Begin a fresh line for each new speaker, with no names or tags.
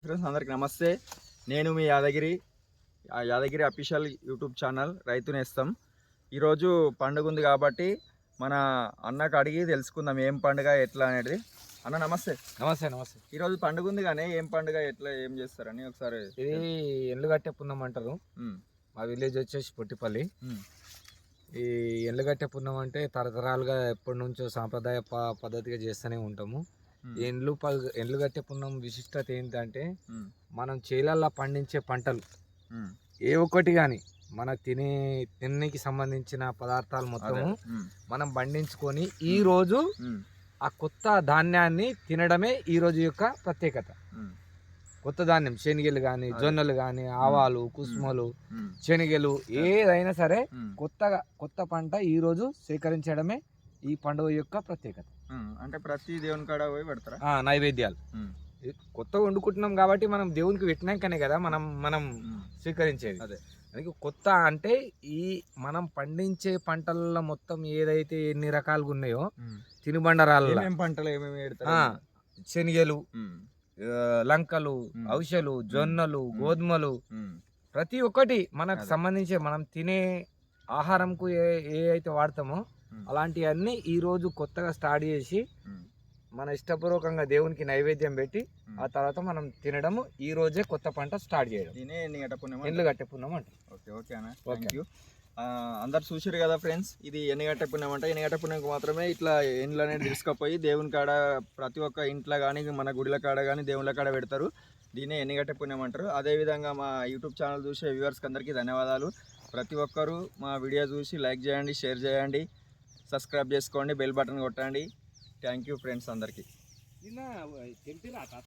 Friends అందరికి నమస్తే. నేను మీ యాదగిరి అఫీషియల్ యూట్యూబ్ ఛానల్ రైతు నేస్తం. ఈరోజు పండుగ ఉంది కాబట్టి మన అన్నకు అడిగి తెలుసుకుందాం ఏం పండుగ ఎట్లా అనేది. అన్న నమస్తే.
నమస్తే నమస్తే.
ఈరోజు పండుగ ఉంది కానీ ఏం పండుగ ఎట్లా ఏం చేస్తారని ఒకసారి.
ఇది ఎండుగట్టె పున్నం అంటారు. మా విలేజ్ వచ్చేసి పొట్టిపల్లి. ఈ ఎండుగట్టె పున్నం అంటే తరతరాలుగా ఎప్పటి నుంచో సాంప్రదాయ పద్ధతిగా చేస్తూనే ఉంటాము. ఎండ్లుగట్టె పున్నం విశిష్టత ఏంటంటే మనం చేలల్లో పండించే పంటలు ఏ ఒక్కటి కానీ మన తినకి సంబంధించిన పదార్థాలు మొత్తం మనం పండించుకొని ఈ రోజు ఆ కొత్త ధాన్యాన్ని తినడమే ఈ రోజు యొక్క ప్రత్యేకత. కొత్త ధాన్యం శనగలు కానీ జొన్నలు కానీ ఆవాలు కుసుమలు శనగలు ఏదైనా సరే కొత్త పంట ఈ రోజు సేకరించడమే ఈ పండుగ యొక్క ప్రత్యేకత.
అంటే ప్రతి దేవుని కాడ పోయి పెడతారా
నైవేద్యాలు. కొత్తగా వండుకుంటున్నాం కాబట్టి మనం దేవునికి పెట్టినాకనే కదా మనం స్వీకరించేది.
అదే
అందుకే కొత్త అంటే ఈ మనం పండించే పంటలలో మొత్తం ఏదైతే ఎన్ని రకాలుగా ఉన్నాయో తినుబండరాల
పంటలు ఏమేమి పెడతారు,
శనగలు లంకలు ఔషలు జొన్నలు గోధుమలు ప్రతి ఒక్కటి మనకు సంబంధించి మనం తినే ఆహారంకు ఏ అయితే వాడతామో అలాంటివన్నీ ఈ రోజు కొత్తగా స్టార్ట్ చేసి మన ఇష్టపూర్వకంగా దేవునికి నైవేద్యం పెట్టి ఆ తర్వాత మనం తినడము ఈ రోజే కొత్త పంట స్టార్ట్ చేయడం. ఎండ్లుగట్టె పున్నం అంటే.
ఓకే అన్న, థ్యాంక్ యూ. అందరు చూసారు కదా ఫ్రెండ్స్, ఇది ఎన్నిగట్టె పున్నం అంటే ఎన్నిగట్టె పున్నంకి మాత్రమే ఇట్లా ఎండ్లు అనేది తీసుకుపోయి దేవుని కాడ ప్రతి ఒక్క ఇంట్లో కానీ మన గుడిల కాడ కానీ దేవుళ్ళ కాడ పెడతారు. దీన్నే ఎన్నిగట్టె పున్నం అంటారు. అదేవిధంగా మా యూట్యూబ్ ఛానల్ చూసే వ్యూవర్స్కి అందరికీ ధన్యవాదాలు. ప్రతి ఒక్కరూ మా వీడియో చూసి లైక్ చేయండి, షేర్ చేయండి, సబ్స్క్రైబ్ చేసుకోండి, బెల్ బటన్ కొట్టండి. థ్యాంక్ యూ ఫ్రెండ్స్ అందరికీ.